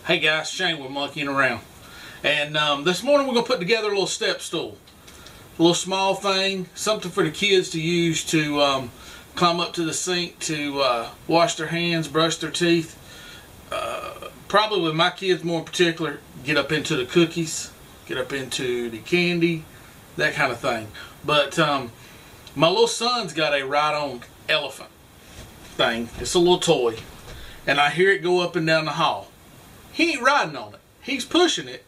Hey guys, Shane with Monkeying Around. And this morning we're going to put together a little step stool. A little small thing, something for the kids to use to climb up to the sink to wash their hands, brush their teeth. Probably with my kids more in particular, get up into the cookies, get up into the candy, that kind of thing. But my little son's got a ride-on elephant thing. It's a little toy. And I hear it go up and down the hall. He ain't riding on it. He's pushing it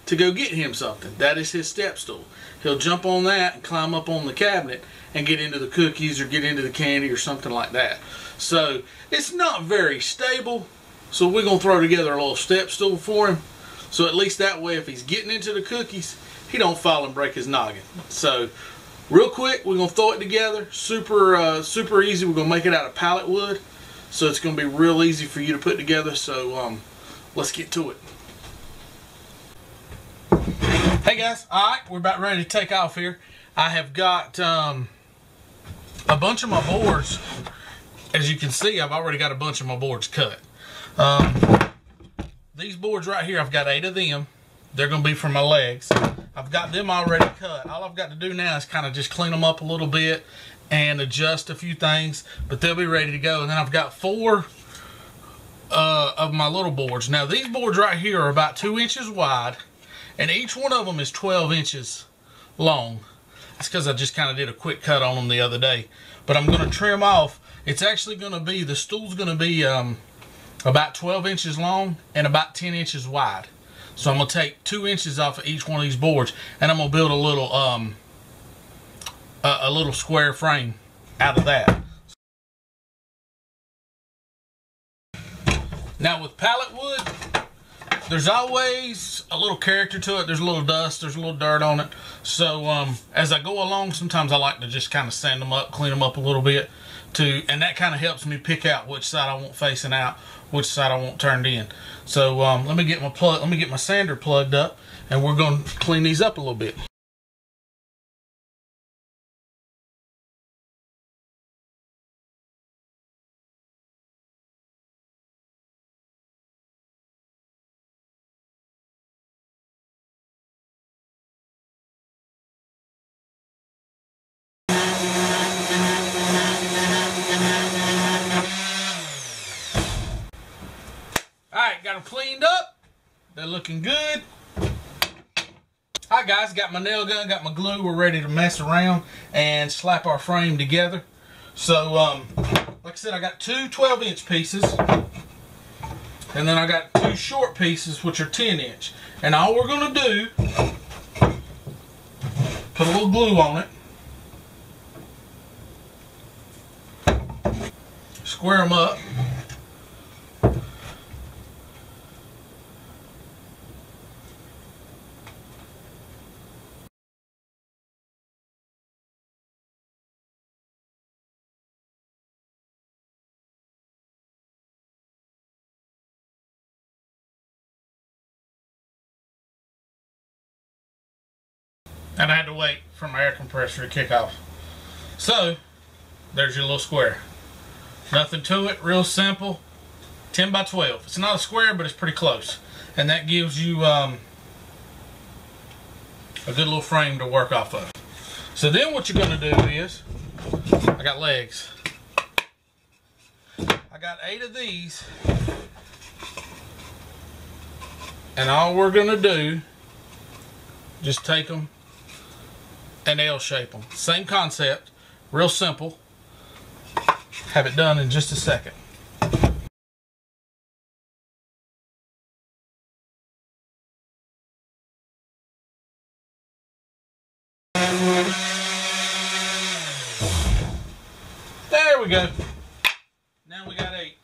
to go get him something. That is his step stool. He'll jump on that and climb up on the cabinet and get into the cookies or get into the candy or something like that. So it's not very stable. So we're going to throw together a little step stool for him. So at least that way if he's getting into the cookies, he don't fall and break his noggin. So real quick, we're going to throw it together. Super easy. We're going to make it out of pallet wood. So it's going to be real easy for you to put together. So let's get to it. Hey guys, alright, we're about ready to take off here. I have got a bunch of my boards. As you can see, I've already got a bunch of my boards cut. These boards right here, I've got 8 of them. They're going to be for my legs. I've got them already cut. All I've got to do now is kind of just clean them up a little bit and adjust a few things, but they'll be ready to go. And then I've got 4 of my little boards. Now these boards right here are about 2 inches wide, and each one of them is 12 inches long. That's because I just kind of did a quick cut on them the other day. But I'm going to trim off. It's actually going to be, the stool's going to be about 12 inches long and about 10 inches wide. So I'm going to take 2 inches off of each one of these boards, and I'm going to build a little square frame out of that. Now with pallet wood, there's always a little character to it. There's a little dust, there's a little dirt on it. So as I go along, sometimes I like to just kind of sand them up, clean them up a little bit, and that kind of helps me pick out which side I want facing out, which side I want turned in. So let me get my sander plugged up, and we're going to clean these up a little bit. Alright, got them cleaned up. They're looking good. Alright guys, got my nail gun, got my glue. We're ready to mess around and slap our frame together. So, like I said, I got 2 12-inch pieces. And then I got 2 short pieces, which are 10-inch. And all we're going to do, put a little glue on it. Square them up. And I had to wait for my air compressor to kick off. So, there's your little square. Nothing to it, real simple. 10 by 12. It's not a square, but it's pretty close. And that gives you a good little frame to work off of. So then what you're going to do is, I got legs. I got 8 of these. And all we're going to do, just take them and L shape them. Same concept, real simple. Have it done in just a second. There we go. Now we got 8.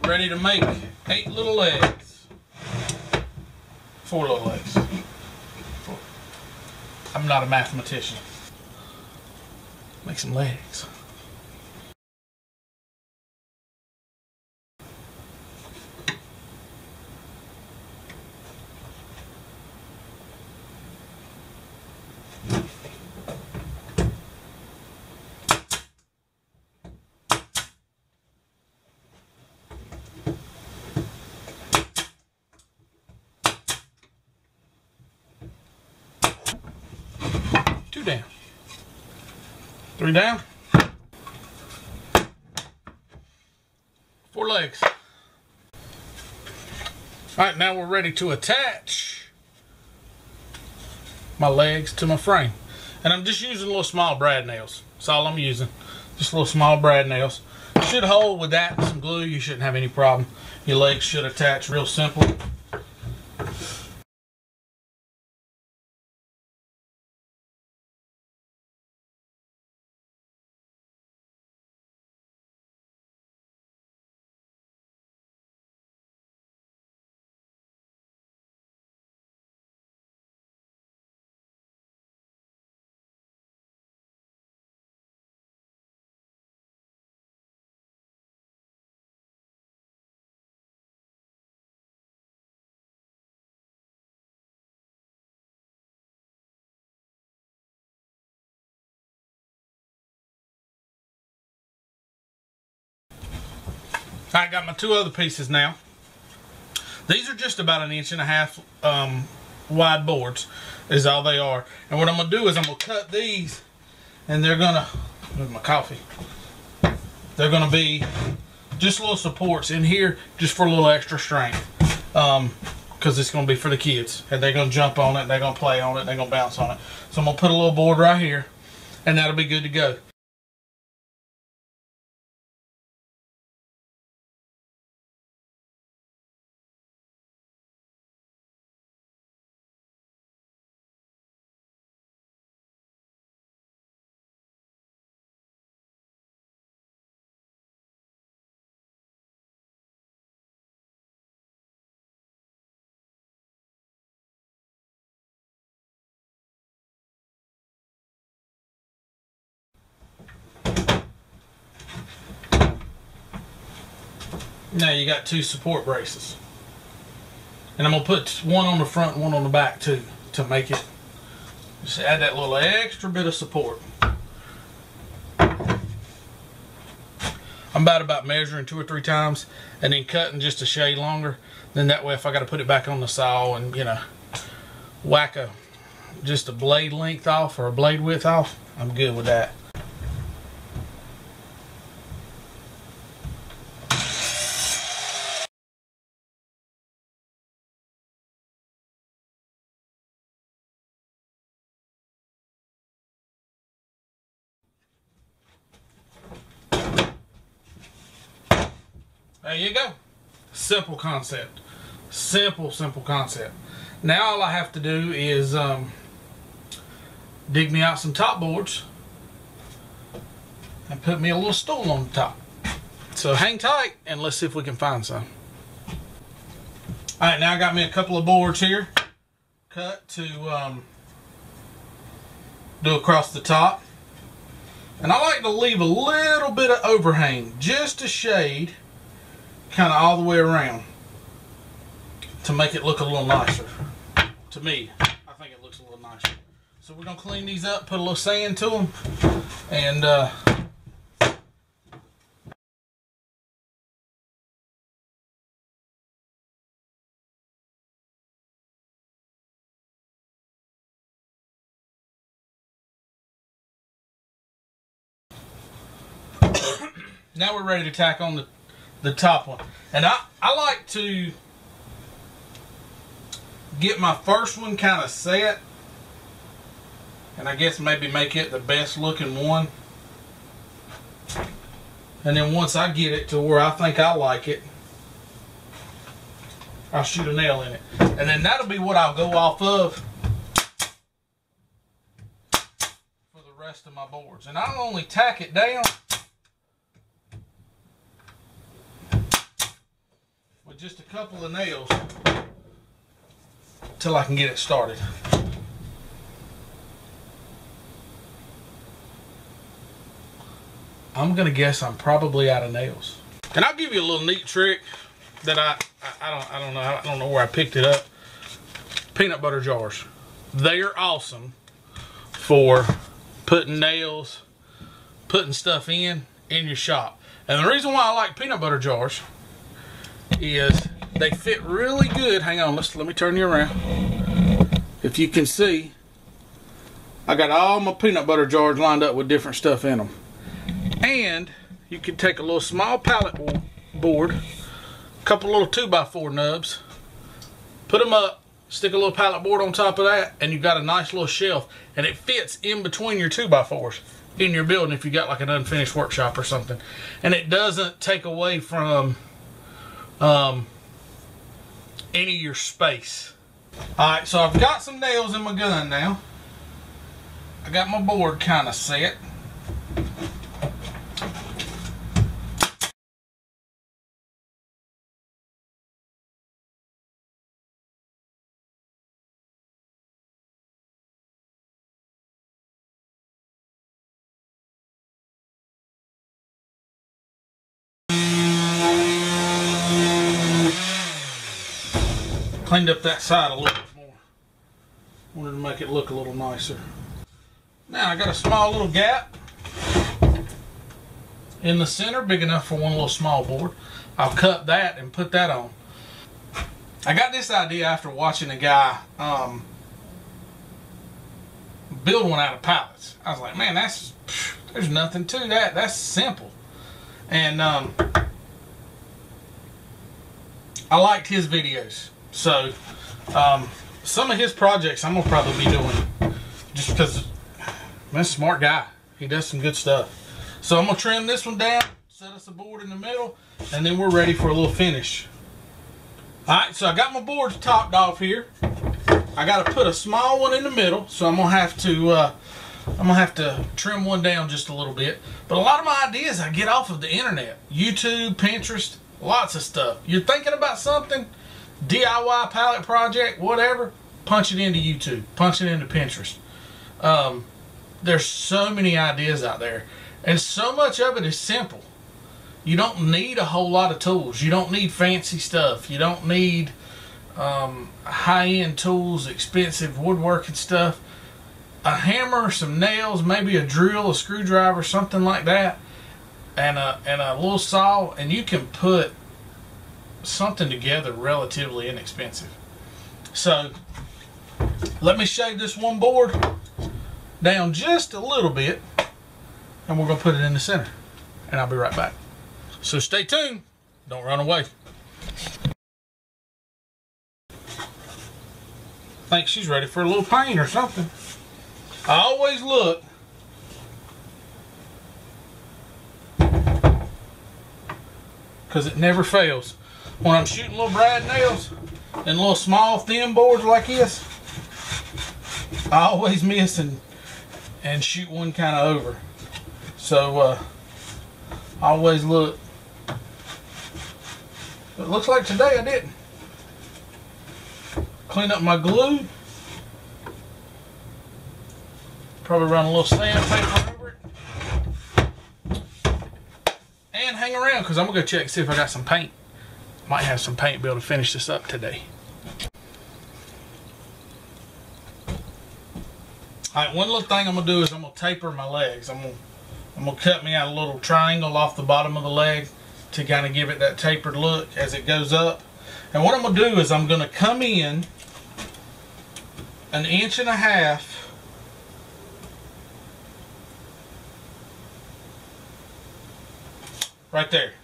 Ready to make 8 little legs. 4 little legs. I'm not a mathematician. Make some legs. down. 3 down. 4 legs. Alright, now we're ready to attach my legs to my frame. And I'm just using little small brad nails. That's all I'm using. Just little small brad nails. Should hold with that and some glue. You shouldn't have any problem. Your legs should attach real simple. I got my 2 other pieces now. These are just about 1.5 inches wide boards, is all they are. And what I'm going to do is I'm going to cut these, and they're going to, with my coffee, they're going to be just little supports in here just for a little extra strength. Because it's going to be for the kids. And they're going to jump on it, they're going to play on it, they're going to bounce on it. So I'm going to put a little board right here, and that'll be good to go. Now you got 2 support braces. And I'm going to put one on the front and one on the back too, to make it, just add that little extra bit of support. I'm about measuring 2 or 3 times and then cutting just a shade longer. Then that way if I got to put it back on the saw and, you know, whack just a blade length off or a blade width off, I'm good with that. There you go. Simple concept. Simple concept. Now all I have to do is dig me out some top boards and put me a little stool on the top. So hang tight and let's see if we can find some. Alright, now I got me a couple of boards here cut to do across the top. And I like to leave a little bit of overhang, just a shade, kind of all the way around, to make it look a little nicer. To me, I think it looks a little nicer. So we're going to clean these up, put a little sand to them, and now we're ready to tack on the top one. And I like to get my first one kind of set, and I guess maybe make it the best looking one. And then once I get it to where I think I like it, I'll shoot a nail in it. And then that'll be what I'll go off of for the rest of my boards. And I'll only tack it down with just a couple of nails till I can get it started. I'm gonna guess I'm probably out of nails. And I'll give you a little neat trick that I don't know where I picked it up. Peanut butter jars. They are awesome for putting nails, putting stuff in your shop. And the reason why I like peanut butter jars is they fit really good. Hang on, let me turn you around. If you can see, I got all my peanut butter jars lined up with different stuff in them. And you can take a little small pallet board, a couple little 2x4 nubs, put them up, stick a little pallet board on top of that, and you've got a nice little shelf. And it fits in between your 2x4s in your building if you got like an unfinished workshop or something. And it doesn't take away from any of your space. Alright, so I've got some nails in my gun now. I got my board kind of set. Cleaned up that side a little bit more. Wanted to make it look a little nicer. Now I got a small little gap in the center, big enough for one little small board. I'll cut that and put that on. I got this idea after watching a guy build one out of pallets. I was like, man, there's nothing to that. That's simple. And I liked his videos. So, some of his projects I'm going to probably be doing just because, man, smart guy. He does some good stuff. So I'm going to trim this one down, set us a board in the middle, and then we're ready for a little finish. Alright, so I got my boards topped off here. I got to put a small one in the middle, so I'm going to have to trim one down just a little bit. But a lot of my ideas I get off of the internet. YouTube, Pinterest, lots of stuff. You're thinking about something, DIY pallet project, whatever, punch it into YouTube, punch it into Pinterest. There's so many ideas out there, and so much of it is simple. You don't need a whole lot of tools. You don't need fancy stuff. You don't need high-end tools, expensive woodworking stuff. A hammer, some nails, maybe a drill, a screwdriver, something like that, and a little saw, and you can put something together relatively inexpensive. So let me shave this one board down just a little bit, and we're going to put it in the center, and I'll be right back. So stay tuned, don't run away. I think she's ready for a little paint or something. I always look because it never fails. When I'm shooting little brad nails and little small thin boards like this, I always miss and shoot one kind of over. So I always look. But it looks like today I didn't. Clean up my glue. Probably run a little sandpaper over it. And hang around because I'm going to go check and see if I got some paint. Might have some paint to be able to finish this up today. Alright, one little thing I'm going to do is I'm going to taper my legs. I'm going to cut me out a little triangle off the bottom of the leg to kind of give it that tapered look as it goes up. And what I'm going to do is I'm going to come in 1.5 inches right there.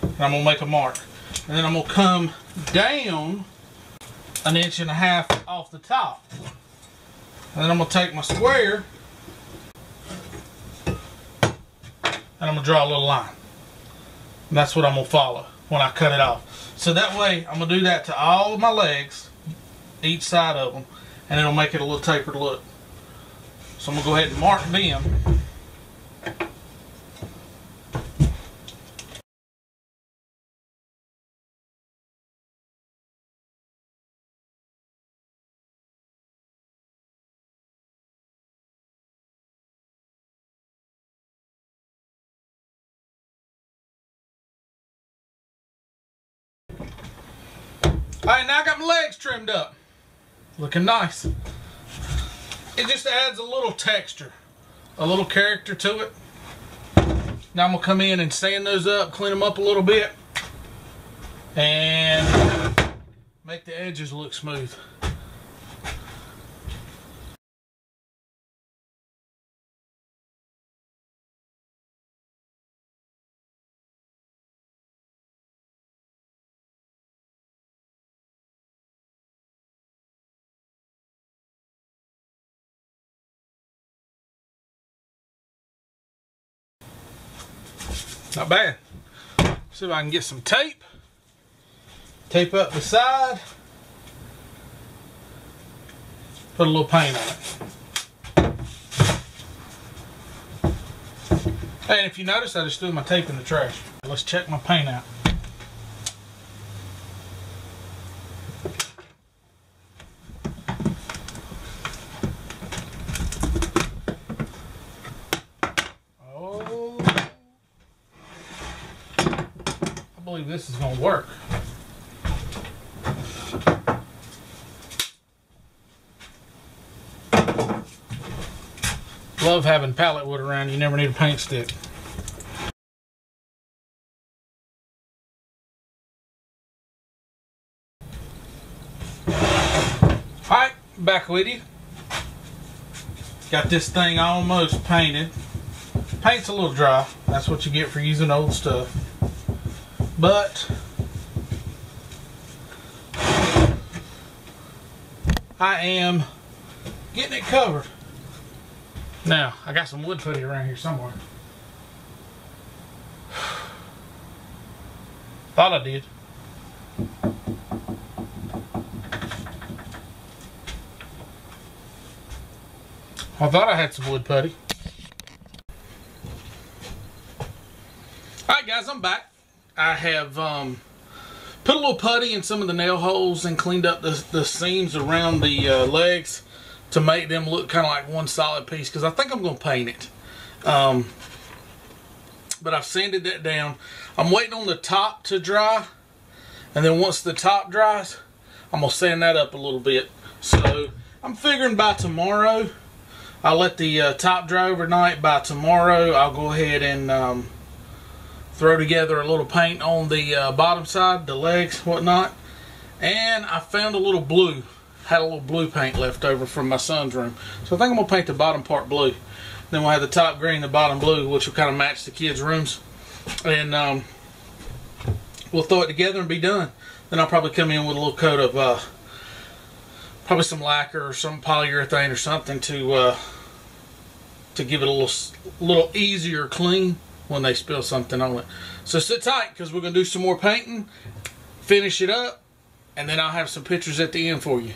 And I'm going to make a mark. And then I'm going to come down 1.5 inches off the top. And then I'm going to take my square and I'm going to draw a little line. And that's what I'm going to follow when I cut it off. So that way I'm going to do that to all of my legs, each side of them, and it'll make it a little tapered look. So I'm going to go ahead and mark them. Alright, now I got my legs trimmed up. Looking nice. It just adds a little texture, a little character to it. Now I'm going to come in and sand those up, clean them up a little bit, and make the edges look smooth. Not bad. See if I can get some tape. Tape up the side. Put a little paint on it. And if you notice, I just threw my tape in the trash. Let's check my paint out. Oh, I believe this is going to work. Love having pallet wood around. You never need a paint stick. Alright, back with you. Got this thing almost painted. Paint's a little dry. That's what you get for using old stuff. But I am getting it covered. Now, I got some wood putty around here somewhere. Thought I did. I thought I had some wood putty. Alright guys, I'm back. I have put a little putty in some of the nail holes and cleaned up the seams around the legs to make them look kind of like one solid piece, because I think I'm going to paint it. But I've sanded that down. I'm waiting on the top to dry, and then once the top dries, I'm going to sand that up a little bit. So I'm figuring by tomorrow, I'll let the top dry overnight. By tomorrow, I'll go ahead and throw together a little paint on the bottom side, the legs, whatnot. And I found a little blue. Had a little blue paint left over from my son's room. So I think I'm going to paint the bottom part blue. Then we'll have the top green, the bottom blue, which will kind of match the kids' rooms. And we'll throw it together and be done. Then I'll probably come in with a little coat of probably some lacquer or some polyurethane or something to give it a little easier clean when they spill something on it. So sit tight, because we're going to do some more painting, finish it up, and then I'll have some pictures at the end for you.